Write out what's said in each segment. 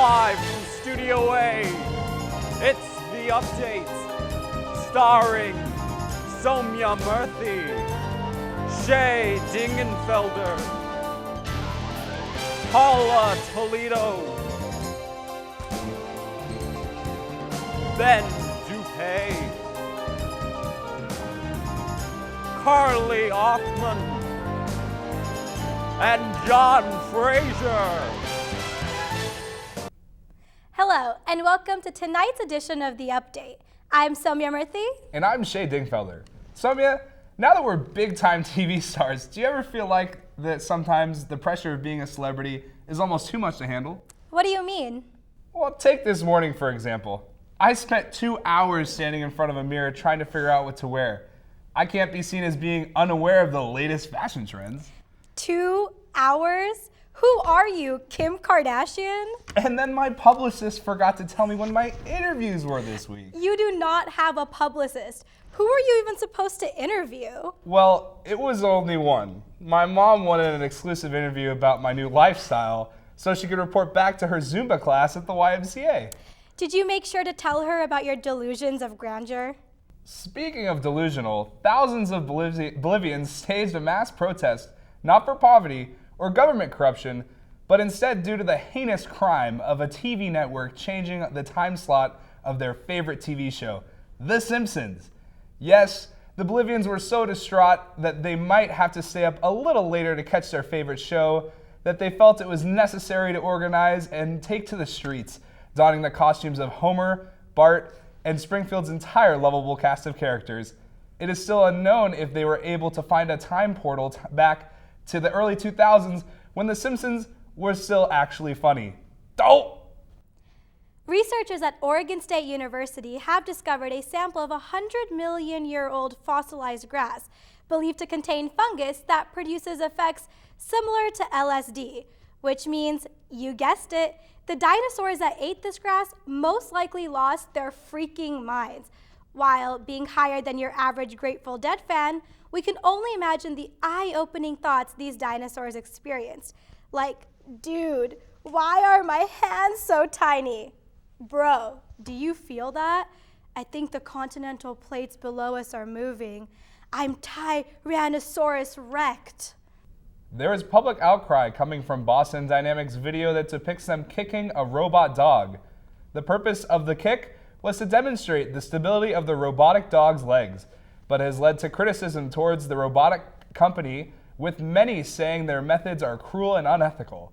live from Studio A. It's The Update, starring Soumya Murthy, Shay Dingenfelder, Paula Toledo, Ben Dupay, Carly Othman, and John Fraser. Hello, and welcome to tonight's edition of The Update. I'm Soumya Murthy. And I'm Shay Dingenfelder. Soumya, now that we're big-time TV stars, do you ever feel like that sometimes the pressure of being a celebrity is almost too much to handle? What do you mean? Well, take this morning, for example. I spent 2 hours standing in front of a mirror trying to figure out what to wear. I can't be seen as being unaware of the latest fashion trends. 2 hours? Who are you, Kim Kardashian? And then my publicist forgot to tell me when my interviews were this week. You do not have a publicist. Who are you even supposed to interview? Well, it was only one. My mom wanted an exclusive interview about my new lifestyle so she could report back to her Zumba class at the YMCA. Did you make sure to tell her about your delusions of grandeur? Speaking of delusional, thousands of Bolivians staged a mass protest, not for poverty or government corruption, but instead due to the heinous crime of a TV network changing the time slot of their favorite TV show, The Simpsons. Yes, the Bolivians were so distraught that they might have to stay up a little later to catch their favorite show that they felt it was necessary to organize and take to the streets, donning the costumes of Homer, Bart, and Springfield's entire lovable cast of characters. It is still unknown if they were able to find a time portal back to the early 2000s when The Simpsons were still actually funny. Oh! Researchers at Oregon State University have discovered a sample of 100-million-year-old fossilized grass believed to contain fungus that produces effects similar to LSD, which means, you guessed it, the dinosaurs that ate this grass most likely lost their freaking minds. While being higher than your average Grateful Dead fan, we can only imagine the eye-opening thoughts these dinosaurs experienced. Like, dude, why are my hands so tiny? Bro, do you feel that? I think the continental plates below us are moving. I'm Tyrannosaurus wrecked. There is public outcry coming from Boston Dynamics video that depicts them kicking a robot dog. The purpose of the kick was to demonstrate the stability of the robotic dog's legs, but has led to criticism towards the robotic company, with many saying their methods are cruel and unethical.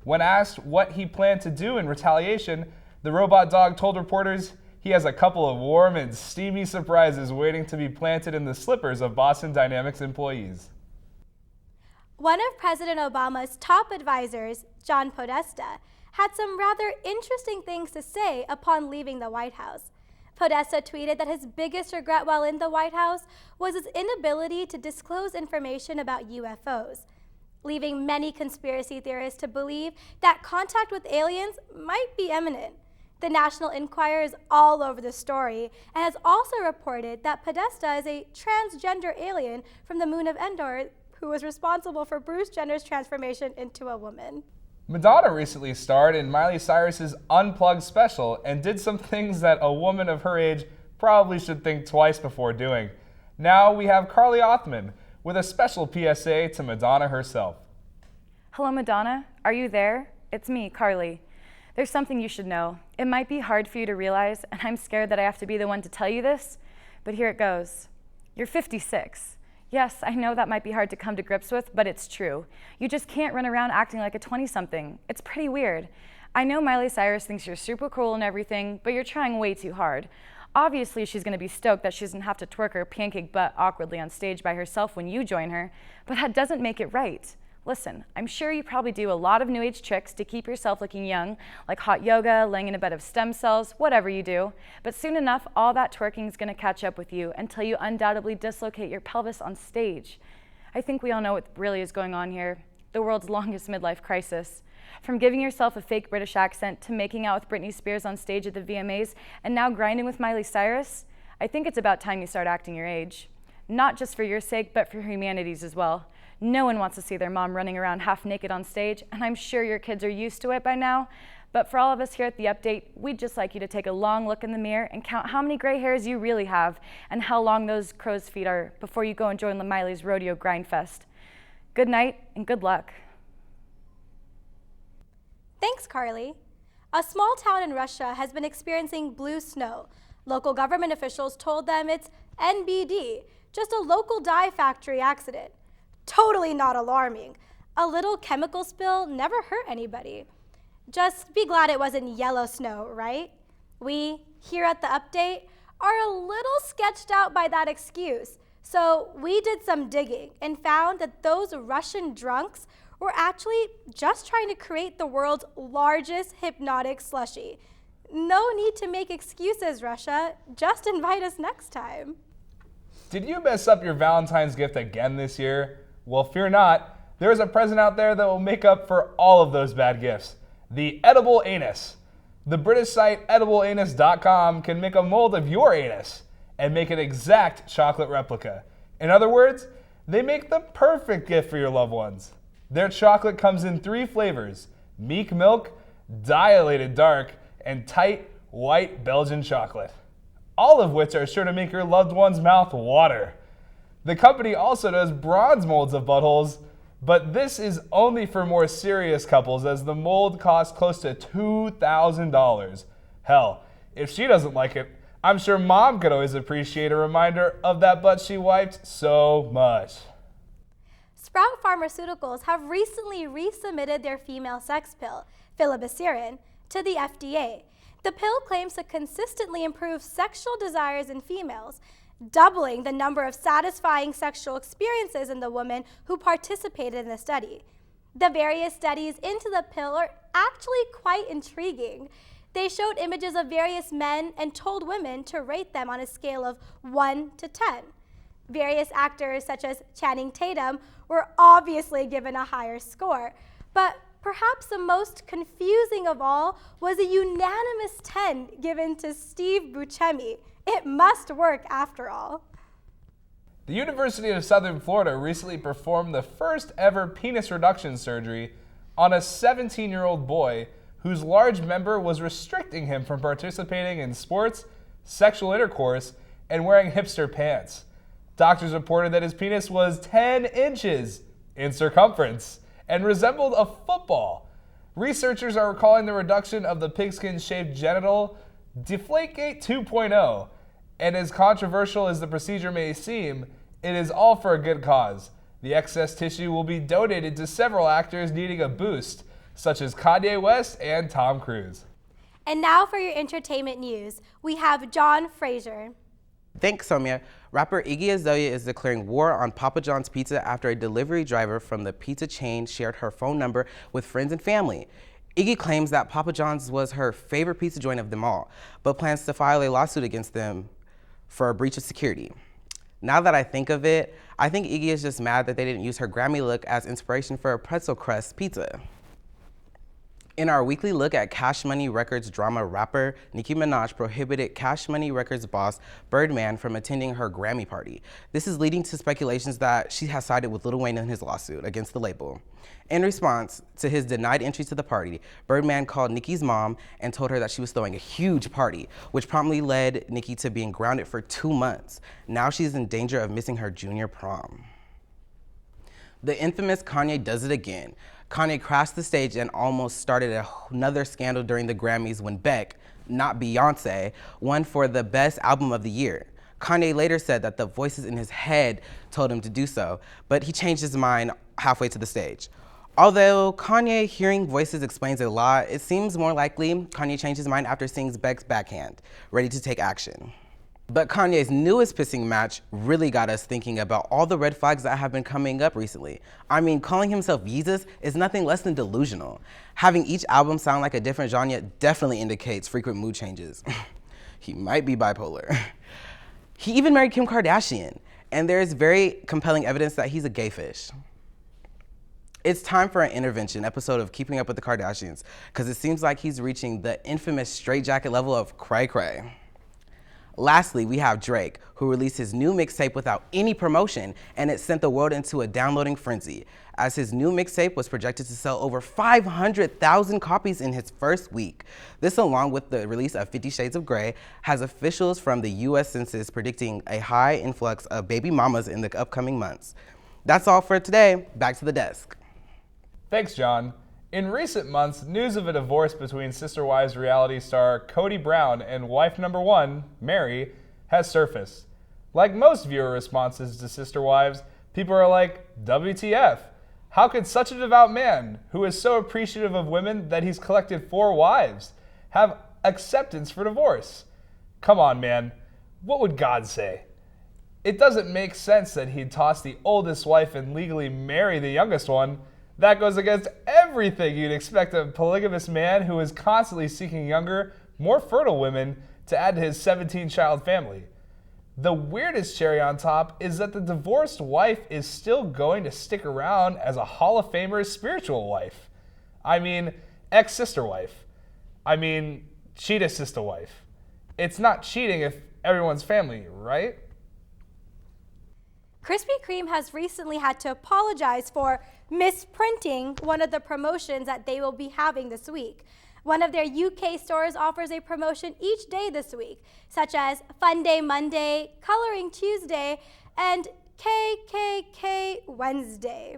When asked what he planned to do in retaliation, the robot dog told reporters he has a couple of warm and steamy surprises waiting to be planted in the slippers of Boston Dynamics employees. One of President Obama's top advisors, John Podesta, had some rather interesting things to say upon leaving the White House. Podesta tweeted that his biggest regret while in the White House was his inability to disclose information about UFOs, leaving many conspiracy theorists to believe that contact with aliens might be imminent. The National Enquirer is all over the story and has also reported that Podesta is a transgender alien from the moon of Endor who was responsible for Bruce Jenner's transformation into a woman. Madonna recently starred in Miley Cyrus's Unplugged special and did some things that a woman of her age probably should think twice before doing. Now we have Carly Othman with a special PSA to Madonna herself. Hello, Madonna. Are you there? It's me, Carly. There's something you should know. It might be hard for you to realize, and I'm scared that I have to be the one to tell you this, but here it goes. You're 56. Yes, I know that might be hard to come to grips with, but it's true. You just can't run around acting like a 20-something. It's pretty weird. I know Miley Cyrus thinks you're super cool and everything, but you're trying way too hard. Obviously, she's going to be stoked that she doesn't have to twerk her pancake butt awkwardly on stage by herself when you join her, but that doesn't make it right. Listen, I'm sure you probably do a lot of new age tricks to keep yourself looking young, like hot yoga, laying in a bed of stem cells, whatever you do. But soon enough, all that twerking is going to catch up with you until you undoubtedly dislocate your pelvis on stage. I think we all know what really is going on here. The world's longest midlife crisis. From giving yourself a fake British accent to making out with Britney Spears on stage at the VMAs and now grinding with Miley Cyrus, I think it's about time you start acting your age. Not just for your sake, but for humanity's as well. No one wants to see their mom running around half naked on stage, and I'm sure your kids are used to it by now. But for all of us here at The Update, we'd just like you to take a long look in the mirror and count how many gray hairs you really have and how long those crow's feet are before you go and join Miley's rodeo grind fest. Good night and good luck. Thanks, Carly. A small town in Russia has been experiencing blue snow. Local government officials told them it's NBD, just a local dye factory accident. Totally not alarming. A little chemical spill never hurt anybody. Just be glad it wasn't yellow snow, right? We, here at The Update, are a little sketched out by that excuse. So we did some digging and found that those Russian drunks were actually just trying to create the world's largest hypnotic slushie. No need to make excuses, Russia. Just invite us next time. Did you mess up your Valentine's gift again this year? Well, fear not. There is a present out there that will make up for all of those bad gifts. The edible anus. The British site edibleanus.com can make a mold of your anus and make an exact chocolate replica. In other words, they make the perfect gift for your loved ones. Their chocolate comes in 3 flavors: meek milk, dilated dark, and tight white Belgian chocolate, all of which are sure to make your loved one's mouth water. The company also does bronze molds of buttholes, but this is only for more serious couples as the mold costs close to $2,000. Hell, if she doesn't like it, I'm sure mom could always appreciate a reminder of that butt she wiped so much. Sprout Pharmaceuticals have recently resubmitted their female sex pill, filibacterin, to the FDA. The pill claims to consistently improve sexual desires in females, doubling the number of satisfying sexual experiences in the women who participated in the study. The various studies into the pill are actually quite intriguing. They showed images of various men and told women to rate them on a scale of 1 to 10. Various actors, such as Channing Tatum, were obviously given a higher score, but perhaps the most confusing of all was a unanimous 10 given to Steve Buscemi. It must work after all. The University of Southern Florida recently performed the first ever penis reduction surgery on a 17-year-old boy whose large member was restricting him from participating in sports, sexual intercourse, and wearing hipster pants. Doctors reported that his penis was 10 inches in circumference and resembled a football. Researchers are calling the reduction of the pigskin-shaped genital Deflategate 2.0, and as controversial as the procedure may seem, it is all for a good cause. The excess tissue will be donated to several actors needing a boost, such as Kanye West and Tom Cruise. And now for your entertainment news, we have John Fraser. Thanks, Soumya. Rapper Iggy Azalea is declaring war on Papa John's Pizza after a delivery driver from the pizza chain shared her phone number with friends and family. Iggy claims that Papa John's was her favorite pizza joint of them all, but plans to file a lawsuit against them for a breach of security. Now that I think of it, I think Iggy is just mad that they didn't use her Grammy look as inspiration for a pretzel crust pizza. In our weekly look at Cash Money Records drama, rapper Nicki Minaj prohibited Cash Money Records boss Birdman from attending her Grammy party. This is leading to speculations that she has sided with Lil Wayne in his lawsuit against the label. In response to his denied entry to the party, Birdman called Nicki's mom and told her that she was throwing a huge party, which promptly led Nicki to being grounded for 2 months. Now she's in danger of missing her junior prom. The infamous Kanye does it again. Kanye crashed the stage and almost started another scandal during the Grammys when Beck, not Beyonce, won for the best album of the year. Kanye later said that the voices in his head told him to do so, but he changed his mind halfway to the stage. Although Kanye hearing voices explains a lot, it seems more likely Kanye changed his mind after seeing Beck's backhand, ready to take action. But Kanye's newest pissing match really got us thinking about all the red flags that have been coming up recently. I mean, calling himself Yeezus is nothing less than delusional. Having each album sound like a different genre definitely indicates frequent mood changes. He might be bipolar. He even married Kim Kardashian, and there is very compelling evidence that he's a gay fish. It's time for an intervention episode of Keeping Up with the Kardashians, because it seems like he's reaching the infamous straitjacket level of cray-cray. Lastly, we have Drake, who released his new mixtape without any promotion, and it sent the world into a downloading frenzy, as his new mixtape was projected to sell over 500,000 copies in his first week. This, along with the release of 50 Shades of Grey, has officials from the U.S. Census predicting a high influx of baby mamas in the upcoming months. That's all for today. Back to the desk. Thanks, John. In recent months, news of a divorce between Sister Wives reality star Cody Brown and wife number one, Mary, has surfaced. Like most viewer responses to Sister Wives, people are like, WTF? How could such a devout man, who is so appreciative of women that he's collected 4 wives, have acceptance for divorce? Come on, man. What would God say? It doesn't make sense that he'd toss the oldest wife and legally marry the youngest one. That goes against everything you'd expect of a polygamous man who is constantly seeking younger, more fertile women to add to his 17-child family. The weirdest cherry on top is that the divorced wife is still going to stick around as a Hall of Famer's spiritual wife. I mean, ex-sister wife. I mean, cheetah sister wife. It's not cheating if everyone's family, right? Krispy Kreme has recently had to apologize for misprinting one of the promotions that they will be having this week. One of their UK stores offers a promotion each day this week, such as Fun Day Monday, Coloring Tuesday, and KKK Wednesday.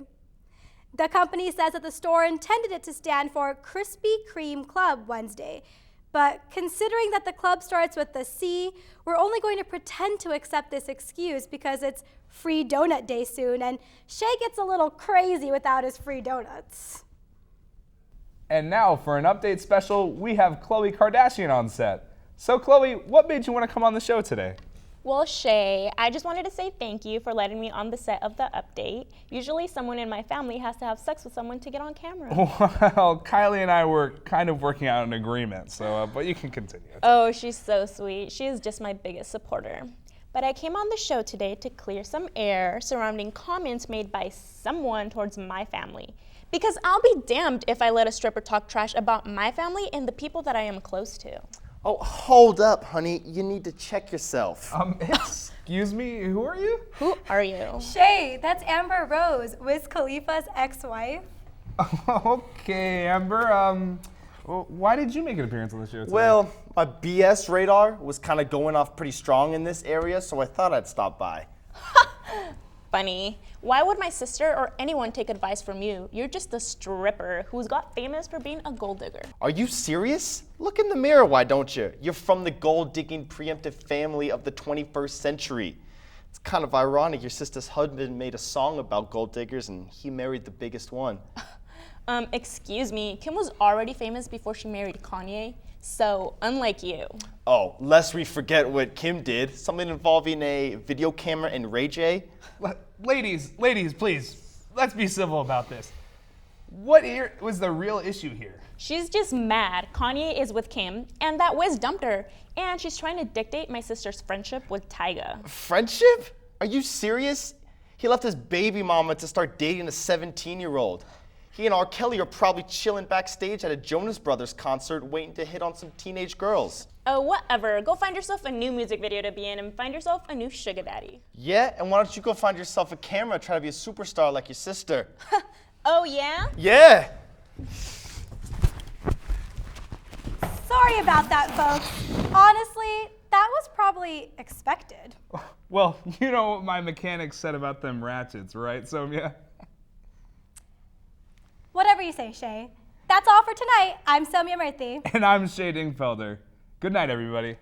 The company says that the store intended it to stand for Krispy Kreme Club Wednesday, but considering that the club starts with the C, we're only going to pretend to accept this excuse because it's free donut day soon, and Shay gets a little crazy without his free donuts. And now for an update special, we have Khloe Kardashian on set. So Khloe, what made you want to come on the show today? Well, Shay, I just wanted to say thank you for letting me on the set of the update. Usually someone in my family has to have sex with someone to get on camera. Well, Kylie and I were kind of working out an agreement, so but you can continue. Oh, she's so sweet. She is just my biggest supporter. But I came on the show today to clear some air surrounding comments made by someone towards my family. Because I'll be damned if I let a stripper talk trash about my family and the people that I am close to. Oh, hold up, honey. You need to check yourself. Excuse me, who are you? Who are you? Shay, that's Amber Rose, Wiz Khalifa's ex-wife. Okay, Amber, well, why did you make an appearance on the show today? Well, my BS radar was kind of going off pretty strong in this area, so I thought I'd stop by. Funny. Why would my sister or anyone take advice from you? You're just a stripper who's got famous for being a gold digger. Are you serious? Look in the mirror, why don't you? You're from the gold-digging preemptive family of the 21st century. It's kind of ironic your sister's husband made a song about gold diggers and he married the biggest one. Excuse me, Kim was already famous before she married Kanye, so unlike you. Oh, lest we forget what Kim did, something involving a video camera and Ray J. Ladies, please, let's be civil about this. What was the real issue here? She's just mad. Kanye is with Kim, and that Wiz dumped her, and she's trying to dictate my sister's friendship with Tyga. Friendship? Are you serious? He left his baby mama to start dating a 17-year-old. He and R. Kelly are probably chilling backstage at a Jonas Brothers concert waiting to hit on some teenage girls. Oh, whatever. Go find yourself a new music video to be in and find yourself a new sugar daddy. Yeah, and why don't you go find yourself a camera and try to be a superstar like your sister? Oh, yeah? Yeah! Sorry about that, folks. Honestly, that was probably expected. Well, you know what my mechanics said about them ratchets, right, Somya? Whatever you say, Shay. That's all for tonight. I'm Somya Murthy. And I'm Shay Dingfelder. Good night, everybody.